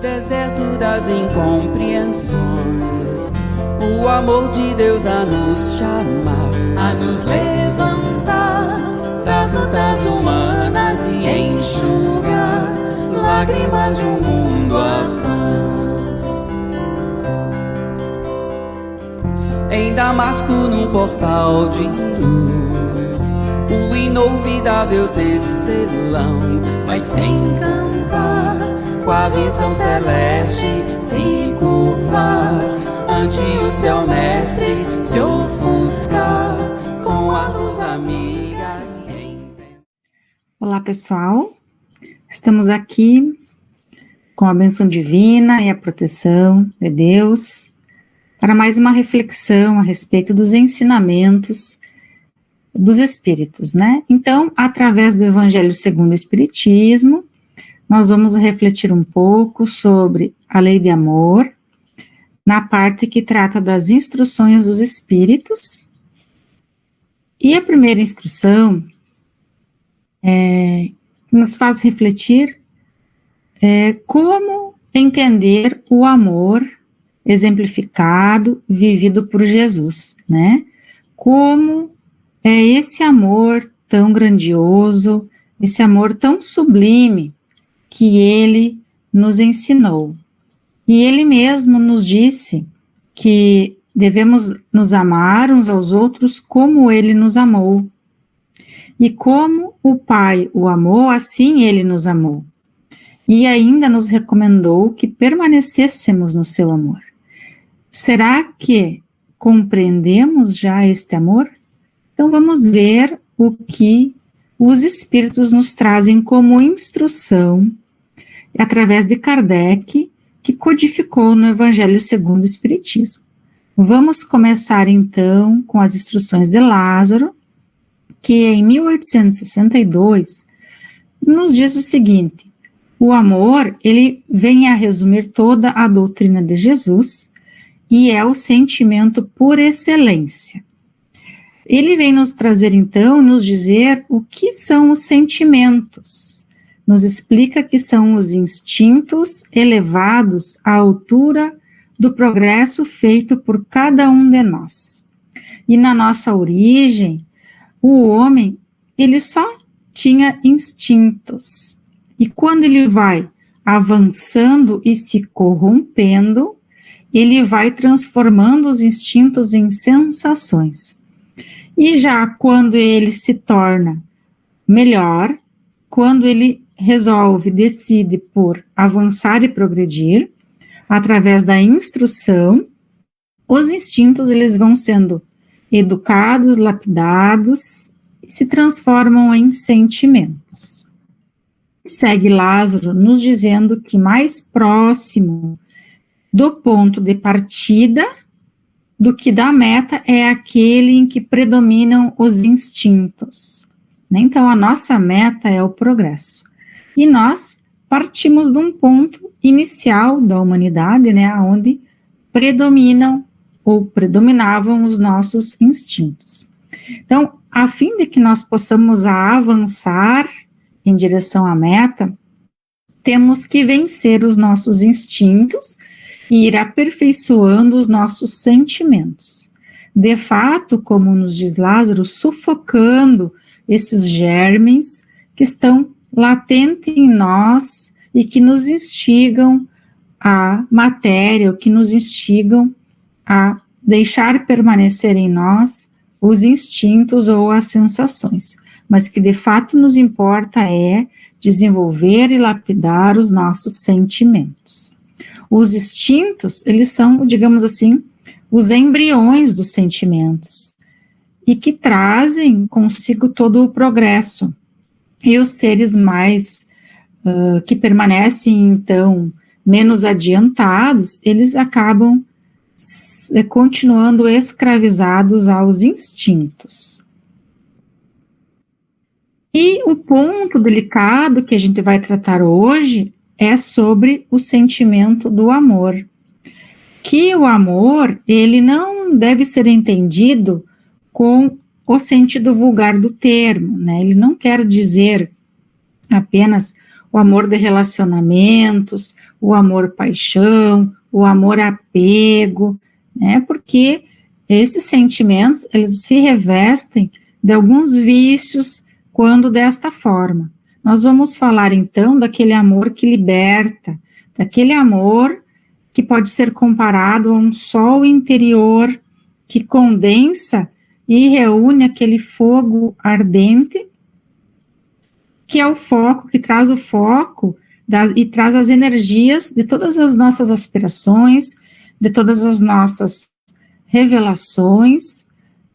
deserto das incompreensões, o amor de Deus a nos chamar, a nos levantar das lutas humanas e enxugar lágrimas de um mundo afã. Em Damasco, num portal de luz, o inolvidável tecelão vai sem cantar, com a visão celeste se curvar, ante o céu mestre se ofuscar, com a luz amiga e entender. Olá, pessoal, estamos aqui com a bênção divina e a proteção de Deus para mais uma reflexão a respeito dos ensinamentos dos Espíritos, né? Então, através do Evangelho segundo o Espiritismo, nós vamos refletir um pouco sobre a lei de amor, na parte que trata das instruções dos Espíritos. E a primeira instrução nos faz refletir como entender o amor exemplificado, vivido por Jesus, né? Como é esse amor tão grandioso, esse amor tão sublime que ele nos ensinou. E ele mesmo nos disse que devemos nos amar uns aos outros como ele nos amou. E como o Pai o amou, assim ele nos amou. E ainda nos recomendou que permanecêssemos no seu amor. Será que compreendemos já este amor? Então vamos ver o que os Espíritos nos trazem como instrução, através de Kardec, que codificou no Evangelho segundo o Espiritismo. Vamos começar então com as instruções de Lázaro, que em 1862 nos diz o seguinte: o amor, ele vem a resumir toda a doutrina de Jesus e é o sentimento por excelência. Ele vem nos trazer então, nos dizer o que são os sentimentos. Nos explica que são os instintos elevados à altura do progresso feito por cada um de nós. E na nossa origem, o homem, ele só tinha instintos. E quando ele vai avançando e se corrompendo, ele vai transformando os instintos em sensações. E já quando ele se torna melhor, quando ele resolve, decide por avançar e progredir, através da instrução, os instintos eles vão sendo educados, lapidados, e se transformam em sentimentos. Segue Lázaro nos dizendo que mais próximo do ponto de partida do que da meta é aquele em que predominam os instintos. Então, a nossa meta é o progresso. E nós partimos de um ponto inicial da humanidade, né, onde predominavam os nossos instintos. Então, a fim de que nós possamos avançar em direção à meta, temos que vencer os nossos instintos e ir aperfeiçoando os nossos sentimentos. De fato, como nos diz Lázaro, sufocando esses germes que estão latentes em nós e que nos instigam à matéria, ou que nos instigam a deixar permanecer em nós os instintos ou as sensações, mas que de fato nos importa é desenvolver e lapidar os nossos sentimentos. Os instintos, eles são, digamos assim, os embriões dos sentimentos, e que trazem consigo todo o progresso. E os seres mais, que permanecem, então, menos adiantados, eles acabam continuando escravizados aos instintos. E o ponto delicado que a gente vai tratar hoje é sobre o sentimento do amor. Que o amor, ele não deve ser entendido com o sentido vulgar do termo, né? Ele não quer dizer apenas o amor de relacionamentos, o amor paixão, o amor apego, né? Porque esses sentimentos, eles se revestem de alguns vícios quando desta forma. Nós vamos falar, então, daquele amor que liberta, daquele amor que pode ser comparado a um sol interior que condensa e reúne aquele fogo ardente, que é o foco, que traz o foco e traz as energias de todas as nossas aspirações, de todas as nossas revelações,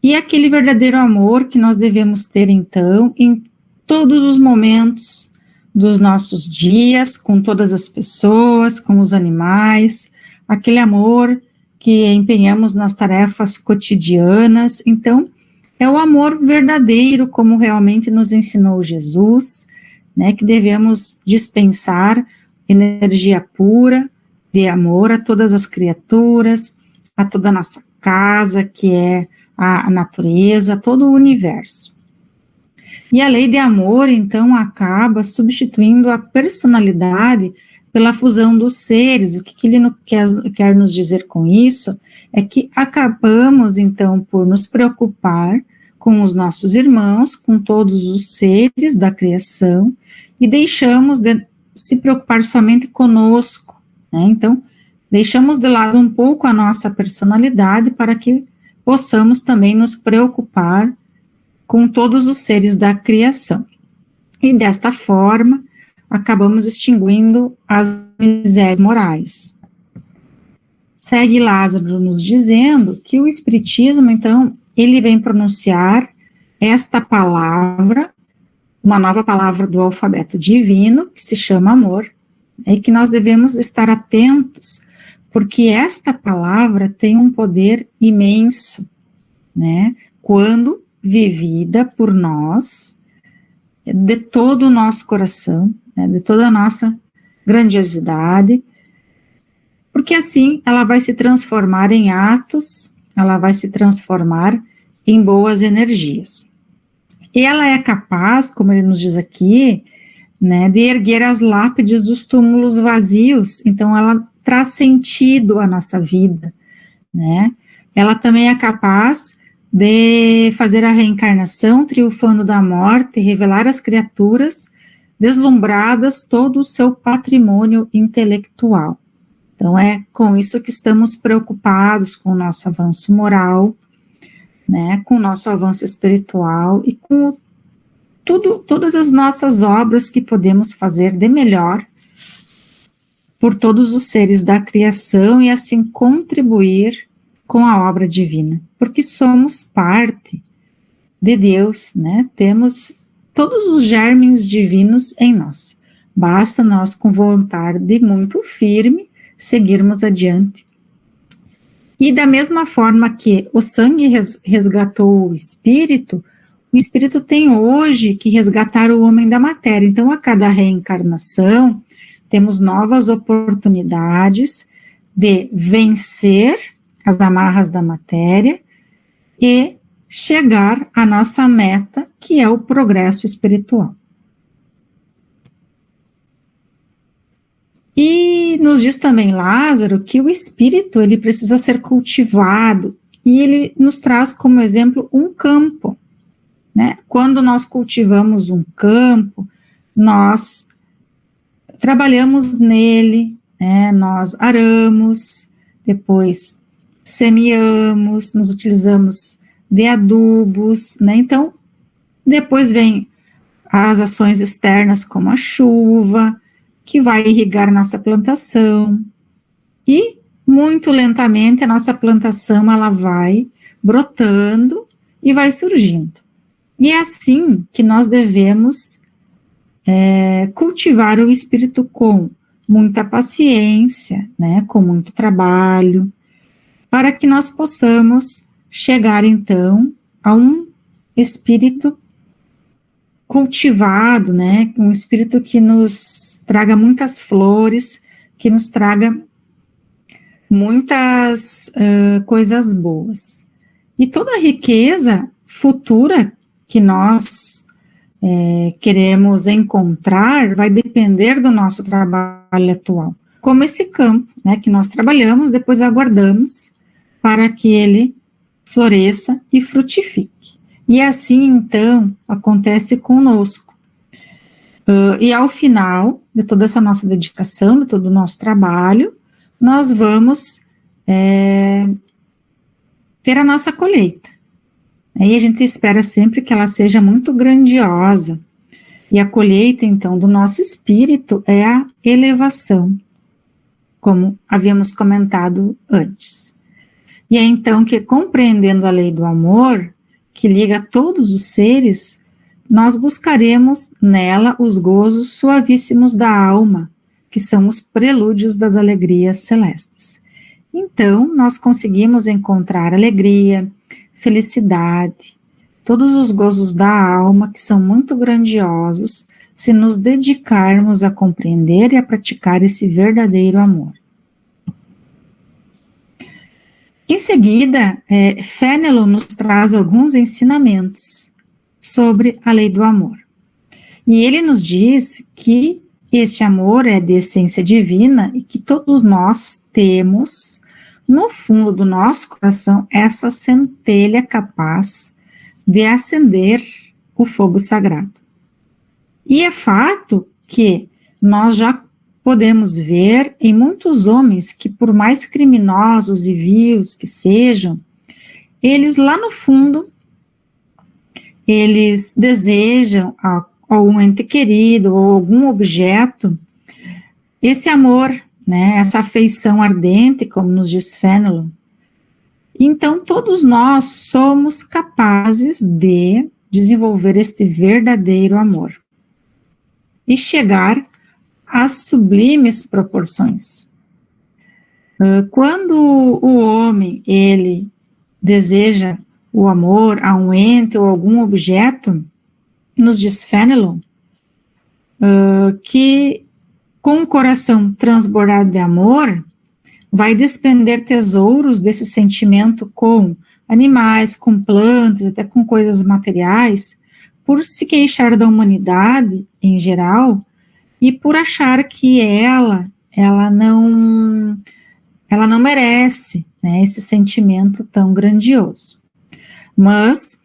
e aquele verdadeiro amor que nós devemos ter, então, em todos os momentos dos nossos dias, com todas as pessoas, com os animais, aquele amor que empenhamos nas tarefas cotidianas. Então, é o amor verdadeiro, como realmente nos ensinou Jesus, né, que devemos dispensar energia pura de amor a todas as criaturas, a toda a nossa casa, que é a natureza, a todo o universo. E a lei de amor, então, acaba substituindo a personalidade pela fusão dos seres. O que ele quer nos dizer com isso é que acabamos, então, por nos preocupar com os nossos irmãos, com todos os seres da criação, e deixamos de se preocupar somente conosco, né? Então, deixamos de lado um pouco a nossa personalidade para que possamos também nos preocupar com todos os seres da criação. E desta forma, acabamos extinguindo as misérias morais. Segue Lázaro nos dizendo que o Espiritismo, então, ele vem pronunciar esta palavra, uma nova palavra do alfabeto divino, que se chama amor, e que nós devemos estar atentos, porque esta palavra tem um poder imenso, né? Quando vivida por nós, de todo o nosso coração, né, de toda a nossa grandiosidade, porque assim ela vai se transformar em atos, ela vai se transformar em boas energias. E ela é capaz, como ele nos diz aqui, né, de erguer as lápides dos túmulos vazios. Então ela traz sentido à nossa vida, né? Ela também é capaz de fazer a reencarnação, triunfando da morte, revelar às criaturas deslumbradas todo o seu patrimônio intelectual. Então, é com isso que estamos preocupados, com o nosso avanço moral, né, com o nosso avanço espiritual e com todas as nossas obras que podemos fazer de melhor por todos os seres da criação e assim contribuir com a obra divina, porque somos parte de Deus, né? Temos todos os germes divinos em nós. Basta nós, com vontade muito firme, seguirmos adiante. E da mesma forma que o sangue resgatou o espírito tem hoje que resgatar o homem da matéria. Então, a cada reencarnação, temos novas oportunidades de vencer as amarras da matéria e chegar à nossa meta, que é o progresso espiritual. E nos diz também Lázaro que o espírito, ele precisa ser cultivado, e ele nos traz como exemplo um campo, né? Quando nós cultivamos um campo, nós trabalhamos nele, né? Nós aramos, depois semeamos, nos utilizamos de adubos, né? Então, depois vem as ações externas, como a chuva, que vai irrigar nossa plantação, e muito lentamente a nossa plantação ela vai brotando e vai surgindo. E é assim que nós devemos cultivar o espírito com muita paciência, né, com muito trabalho, para que nós possamos chegar, então, a um espírito cultivado, né, um espírito que nos traga muitas flores, que nos traga muitas coisas boas. E toda a riqueza futura que nós queremos encontrar vai depender do nosso trabalho atual. Como esse campo, né, que nós trabalhamos, depois aguardamos para que ele floresça e frutifique. E assim, então, acontece conosco. E ao final de toda essa nossa dedicação, de todo o nosso trabalho, nós vamos ter a nossa colheita. E a gente espera sempre que ela seja muito grandiosa. E a colheita, então, do nosso espírito é a elevação, como havíamos comentado antes. E é então que, compreendendo a lei do amor, que liga todos os seres, nós buscaremos nela os gozos suavíssimos da alma, que são os prelúdios das alegrias celestes. Então, nós conseguimos encontrar alegria, felicidade, todos os gozos da alma, que são muito grandiosos, se nos dedicarmos a compreender e a praticar esse verdadeiro amor. Em seguida, Fénelon nos traz alguns ensinamentos sobre a lei do amor. E ele nos diz que este amor é de essência divina e que todos nós temos, no fundo do nosso coração, essa centelha capaz de acender o fogo sagrado. E é fato que nós já podemos ver em muitos homens que, por mais criminosos e vios que sejam, eles lá no fundo, eles desejam a algum ente querido ou algum objeto, esse amor, né, essa afeição ardente, como nos diz Fénelon. Então, todos nós somos capazes de desenvolver este verdadeiro amor e chegar às sublimes proporções. Quando o homem, ele deseja o amor a um ente ou algum objeto, nos diz Fénelon, que com o coração transbordado de amor, vai despender tesouros desse sentimento com animais, com plantas, até com coisas materiais, por se queixar da humanidade em geral, e por achar que ela não merece, né, esse sentimento tão grandioso. Mas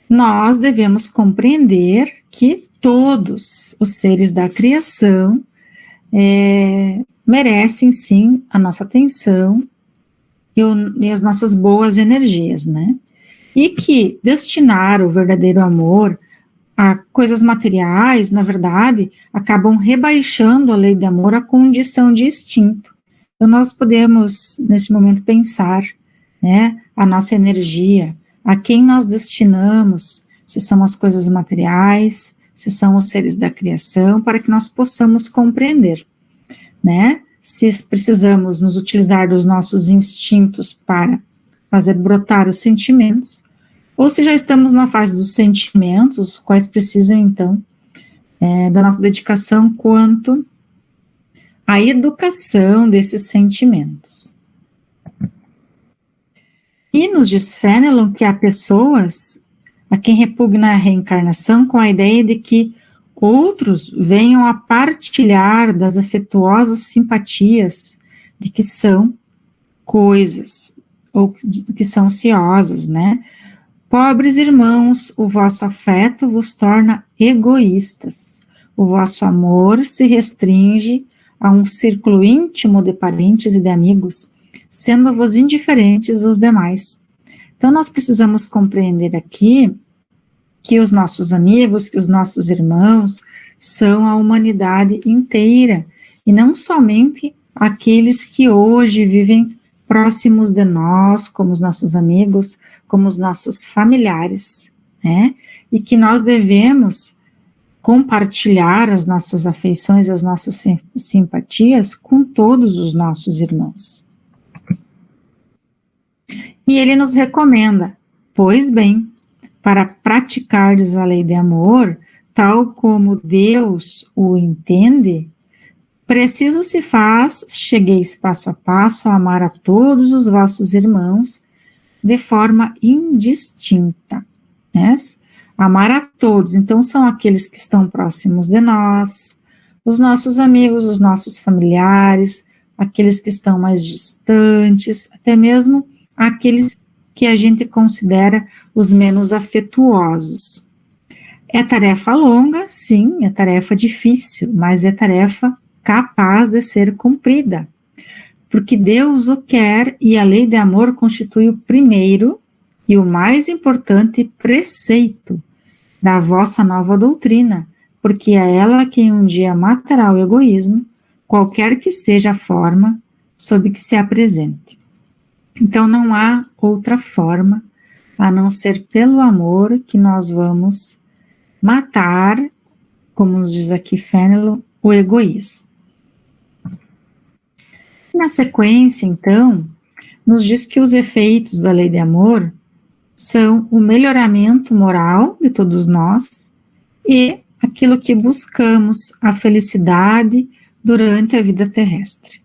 nós devemos compreender que todos os seres da criação merecem, sim, a nossa atenção e as nossas boas energias, né? E que destinar o verdadeiro amor a coisas materiais, na verdade, acabam rebaixando a lei de amor à condição de instinto. Então, nós podemos, nesse momento, pensar, né, a nossa energia, a quem nós destinamos, se são as coisas materiais, se são os seres da criação, para que nós possamos compreender, né, se precisamos nos utilizar dos nossos instintos para fazer brotar os sentimentos, ou se já estamos na fase dos sentimentos, os quais precisam, então, da nossa dedicação quanto à educação desses sentimentos. E nos diz Fénelon que há pessoas a quem repugna a reencarnação com a ideia de que outros venham a partilhar das afetuosas simpatias de que são coisas, ou que são ociosas, né? Pobres irmãos, o vosso afeto vos torna egoístas, o vosso amor se restringe a um círculo íntimo de parentes e de amigos, sendo-vos indiferentes os demais. Então, nós precisamos compreender aqui que os nossos amigos, que os nossos irmãos, são a humanidade inteira, e não somente aqueles que hoje vivem próximos de nós, como os nossos amigos, como os nossos familiares, né? E que nós devemos compartilhar as nossas afeições, as nossas simpatias com todos os nossos irmãos. E ele nos recomenda, pois bem, para praticardes a lei de amor, tal como Deus o entende, preciso se faz, chegueis passo a passo a amar a todos os vossos irmãos de forma indistinta, né? amar a todos. Então, são aqueles que estão próximos de nós, os nossos amigos, os nossos familiares, aqueles que estão mais distantes, até mesmo aqueles que a gente considera os menos afetuosos. É tarefa longa, sim, é tarefa difícil, mas é tarefa capaz de ser cumprida, porque Deus o quer e a lei de amor constitui o primeiro e o mais importante preceito da vossa nova doutrina, porque é ela quem um dia matará o egoísmo, qualquer que seja a forma sob que se apresente. Então não há outra forma a não ser pelo amor que nós vamos matar, como nos diz aqui Fénelon, o egoísmo. Na sequência, então, nos diz que os efeitos da lei de amor são o melhoramento moral de todos nós e aquilo que buscamos, a felicidade durante a vida terrestre.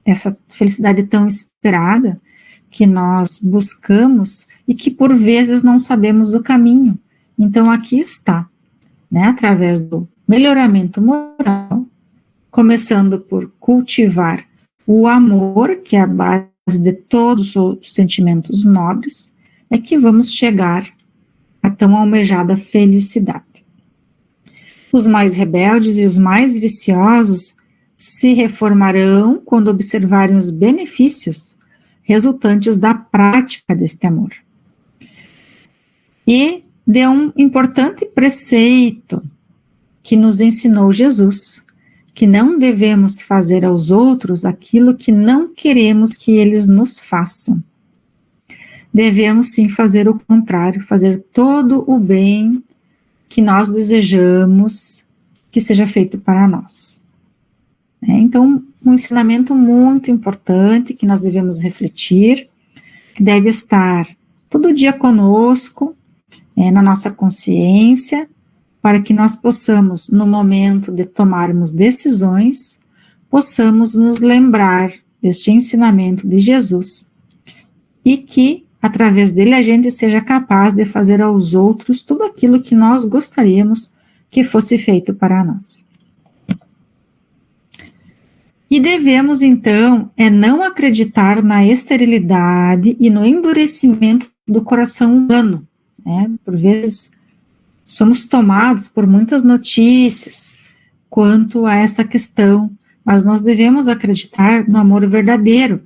Essa felicidade tão esperada que nós buscamos e que por vezes não sabemos o caminho. Então aqui está, né, através do melhoramento moral, começando por cultivar o amor, que é a base de todos os sentimentos nobres, é que vamos chegar à tão almejada felicidade. Os mais rebeldes e os mais viciosos se reformarão quando observarem os benefícios resultantes da prática deste amor. E de um importante preceito que nos ensinou Jesus, que não devemos fazer aos outros aquilo que não queremos que eles nos façam. Devemos sim fazer o contrário, fazer todo o bem que nós desejamos que seja feito para nós. Então, um ensinamento muito importante que nós devemos refletir, que deve estar todo dia conosco, na nossa consciência, para que nós possamos, no momento de tomarmos decisões, possamos nos lembrar deste ensinamento de Jesus e que, através dele, a gente seja capaz de fazer aos outros tudo aquilo que nós gostaríamos que fosse feito para nós. E devemos, então, não acreditar na esterilidade e no endurecimento do coração humano. Por vezes, somos tomados por muitas notícias quanto a essa questão, mas nós devemos acreditar no amor verdadeiro,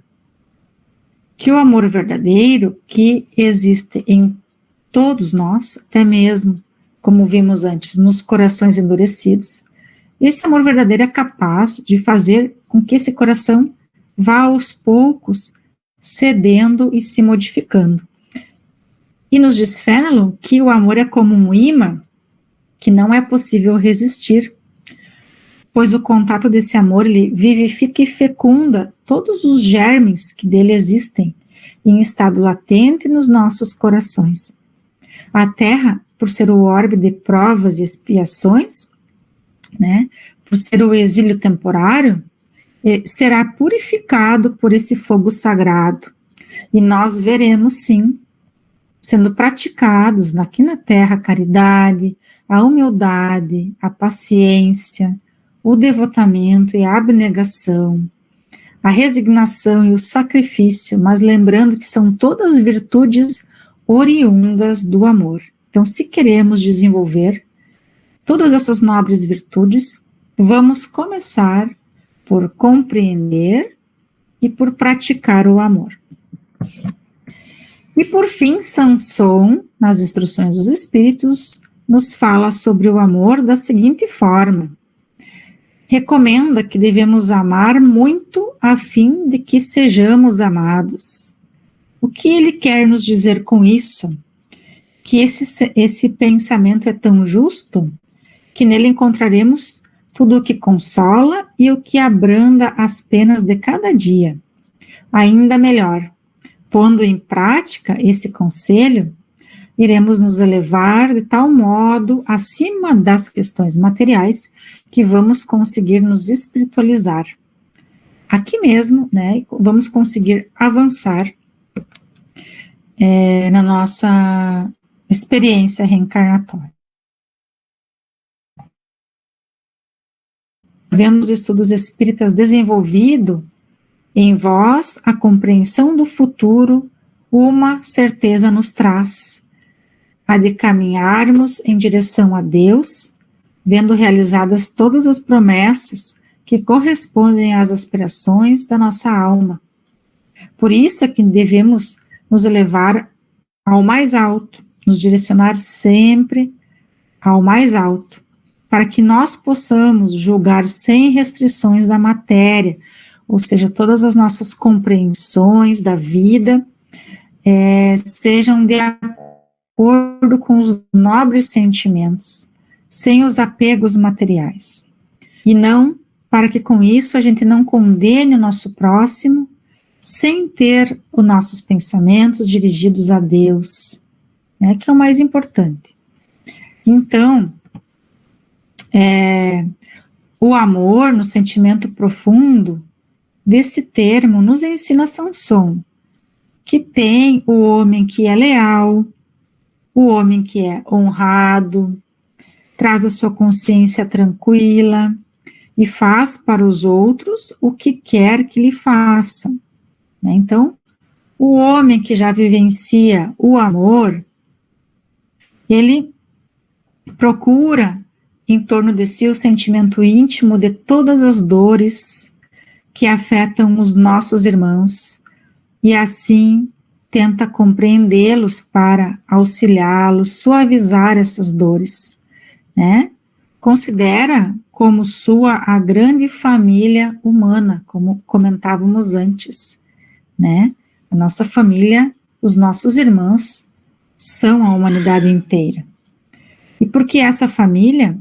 que o amor verdadeiro que existe em todos nós, até mesmo, como vimos antes, nos corações endurecidos, esse amor verdadeiro é capaz de fazer com que esse coração vá aos poucos cedendo e se modificando. E nos diz Fénelon que o amor é como um imã que não é possível resistir, pois o contato desse amor, ele vivifica e fecunda todos os germes que dele existem em estado latente nos nossos corações. A Terra, por ser o orbe de provas e expiações, por ser o exílio temporário, será purificado por esse fogo sagrado, e nós veremos, sim, sendo praticados aqui na Terra a caridade, a humildade, a paciência, o devotamento e a abnegação, a resignação e o sacrifício, mas lembrando que são todas virtudes oriundas do amor. Então, se queremos desenvolver todas essas nobres virtudes, vamos começar por compreender e por praticar o amor. E por fim, Sanson, nas Instruções dos Espíritos, nos fala sobre o amor da seguinte forma: recomenda que devemos amar muito a fim de que sejamos amados. O que ele quer nos dizer com isso? Que esse pensamento é tão justo que nele encontraremos tudo o que consola e o que abranda as penas de cada dia. Ainda melhor, pondo em prática esse conselho, iremos nos elevar de tal modo acima das questões materiais que vamos conseguir nos espiritualizar. Aqui mesmo, vamos conseguir avançar na nossa experiência reencarnatória. Vendo os estudos espíritas desenvolvido, em vós a compreensão do futuro, uma certeza nos traz, a de caminharmos em direção a Deus, vendo realizadas todas as promessas que correspondem às aspirações da nossa alma. Por isso é que devemos nos elevar ao mais alto, nos direcionar sempre ao mais alto, para que nós possamos julgar sem restrições da matéria, ou seja, todas as nossas compreensões da vida sejam de acordo com os nobres sentimentos, sem os apegos materiais. E não para que com isso a gente não condene o nosso próximo, sem ter os nossos pensamentos dirigidos a Deus, né, que é o mais importante. Então, o amor, no sentimento profundo desse termo, nos ensina Sansão, que tem o homem que é leal, o homem que é honrado, traz a sua consciência tranquila e faz para os outros o que quer que lhe façam. Né? Então, o homem que já vivencia o amor, ele procura em torno de si o sentimento íntimo de todas as dores que afetam os nossos irmãos e assim tenta compreendê-los para auxiliá-los, suavizar essas dores, né? Considera como sua a grande família humana, como comentávamos antes, né? A nossa família, os nossos irmãos, são a humanidade inteira. E porque essa família,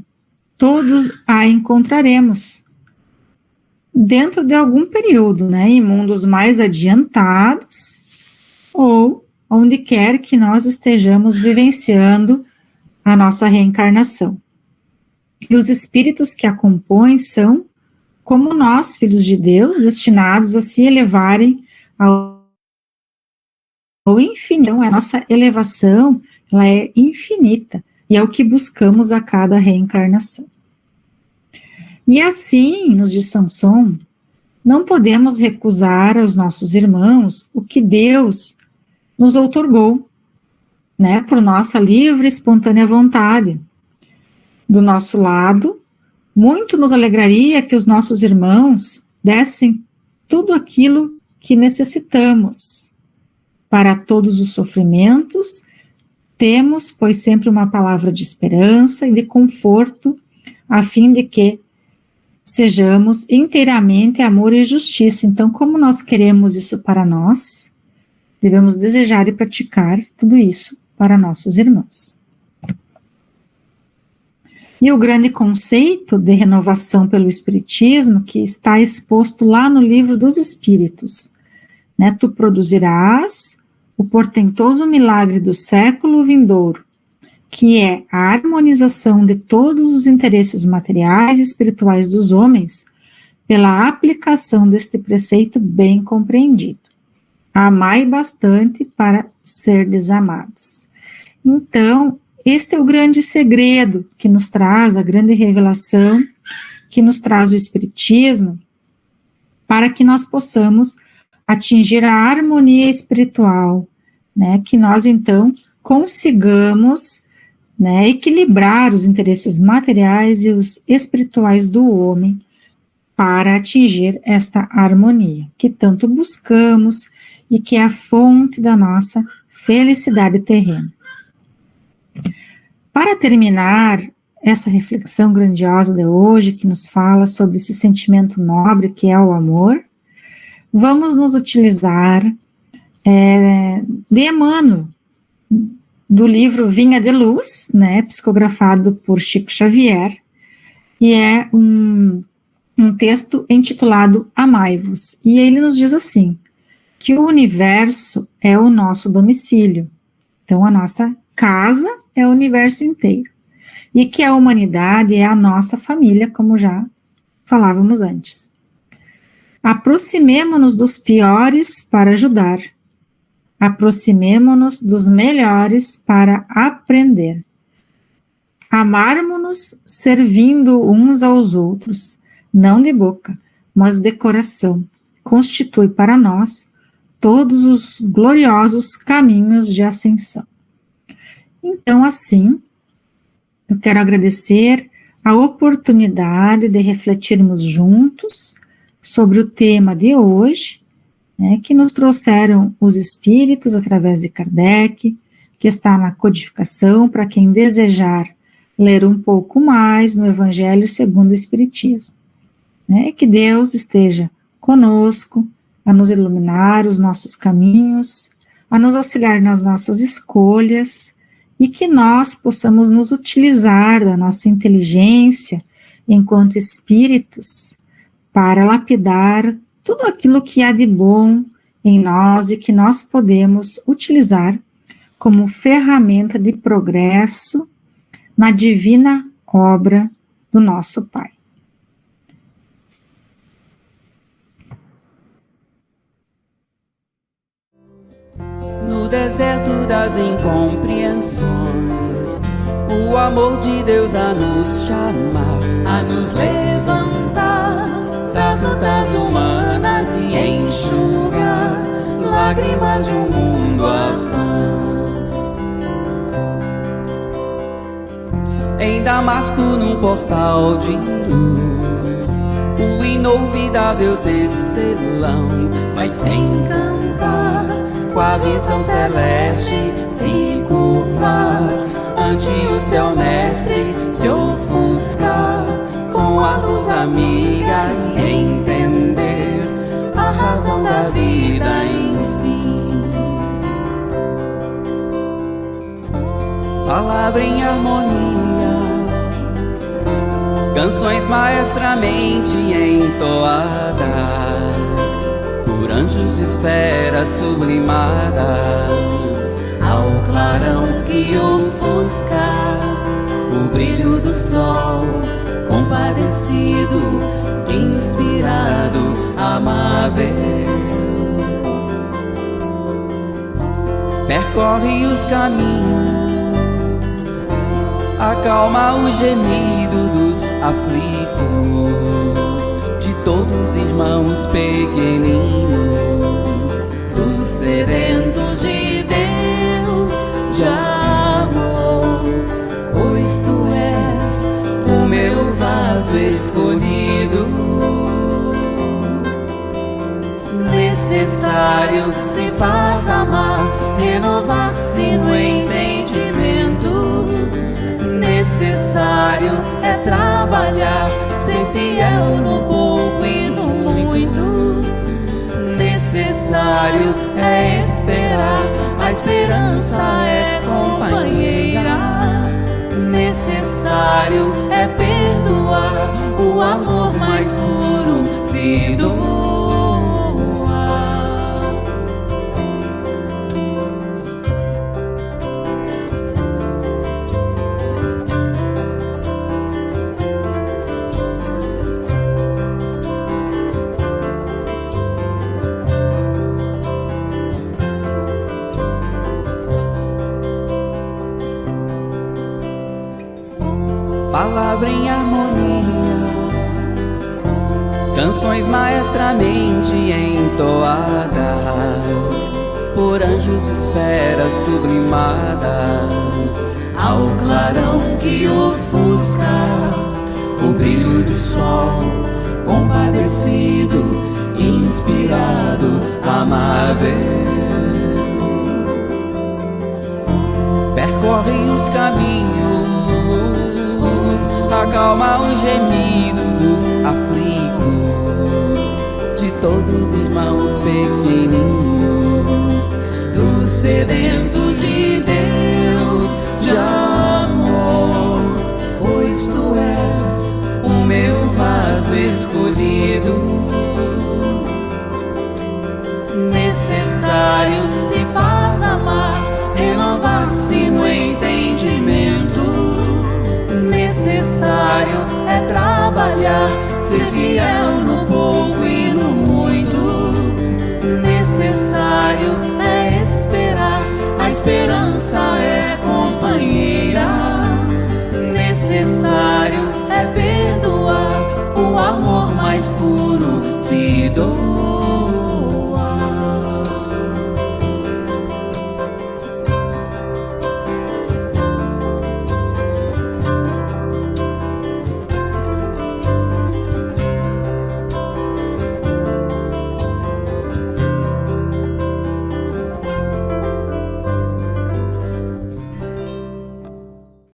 todos a encontraremos dentro de algum período, né? Em mundos mais adiantados, ou onde quer que nós estejamos vivenciando a nossa reencarnação. E os espíritos que a compõem são, como nós, filhos de Deus, destinados a se elevarem ao infinito. Então, a nossa elevação, ela é infinita, e é o que buscamos a cada reencarnação. E assim, nos diz Sansão, não podemos recusar aos nossos irmãos o que Deus nos outorgou, né, por nossa livre e espontânea vontade. Do nosso lado, muito nos alegraria que os nossos irmãos dessem tudo aquilo que necessitamos. Para todos os sofrimentos, temos, pois, sempre uma palavra de esperança e de conforto, a fim de que sejamos inteiramente amor e justiça. Então, como nós queremos isso para nós, devemos desejar e praticar tudo isso para nossos irmãos. E o grande conceito de renovação pelo Espiritismo, que está exposto lá no Livro dos Espíritos, né? Tu produzirás o portentoso milagre do século vindouro, que é a harmonização de todos os interesses materiais e espirituais dos homens, pela aplicação deste preceito bem compreendido. Amai bastante para serdes amados. Então, este é o grande segredo que nos traz, a grande revelação que nos traz o Espiritismo, para que nós possamos atingir a harmonia espiritual, né, que nós então consigamos, né, equilibrar os interesses materiais e os espirituais do homem para atingir esta harmonia, que tanto buscamos e que é a fonte da nossa felicidade terrena. Para terminar essa reflexão grandiosa de hoje, que nos fala sobre esse sentimento nobre que é o amor, vamos nos utilizar de Emmanuel, do livro Vinha de Luz, né, psicografado por Chico Xavier, e é um texto intitulado Amai-vos, e ele nos diz assim, que o universo é o nosso domicílio, então a nossa casa é o universo inteiro, e que a humanidade é a nossa família, como já falávamos antes. Aproximemo-nos dos piores para ajudar, aproximemo-nos dos melhores para aprender. Amarmo-nos servindo uns aos outros, não de boca, mas de coração, constitui para nós todos os gloriosos caminhos de ascensão. Então, assim, eu quero agradecer a oportunidade de refletirmos juntos sobre o tema de hoje, né, que nos trouxeram os espíritos através de Kardec, que está na codificação para quem desejar ler um pouco mais no Evangelho segundo o Espiritismo. Né, que Deus esteja conosco, a nos iluminar os nossos caminhos, a nos auxiliar nas nossas escolhas, e que nós possamos nos utilizar da nossa inteligência enquanto espíritos para lapidar tudo aquilo que há de bom em nós e que nós podemos utilizar como ferramenta de progresso na divina obra do nosso Pai. No deserto das incompreensões, o amor de Deus a nos chamar, a nos levantar das lutas humanas e enxugar lágrimas de um mundo afã. Em Damasco, num portal de luz, o inolvidável tecelão vai sem cantar, com a visão celeste se curvar, ante o seu mestre se ofuscar, com a luz amiga e entender a razão da vida, enfim. Palavra em harmonia, canções maestramente entoadas por anjos de esferas sublimadas, ao clarão que ofuscar o brilho do sol, compadecido, inspirado, amável. Percorre os caminhos, acalma o gemido dos aflitos, de todos os irmãos pequeninos, dos sedentos de Deus, de amor, pois tu és o meu vaso escolhido, necessário se faz amar, renovar-se no entendimento, necessário é trabalhar, ser fiel no pouco e no muito, necessário é esperar, a esperança é companheira, necessário é perdoar, o amor mais puro se doa. Palavra em harmonia, canções maestramente entoadas por anjos de esferas sublimadas, ao clarão que ofusca o brilho do sol, compadecido, inspirado, amável. Percorre os caminhos, acalma o gemido dos aflitos, de todos os irmãos pequeninos, dos sedentos de Deus, de amor, pois tu és o meu vaso escolhido, necessário se faz amar, renovar-se no entendimento, necessário é trabalhar, ser fiel no pouco e no muito, necessário é esperar, sido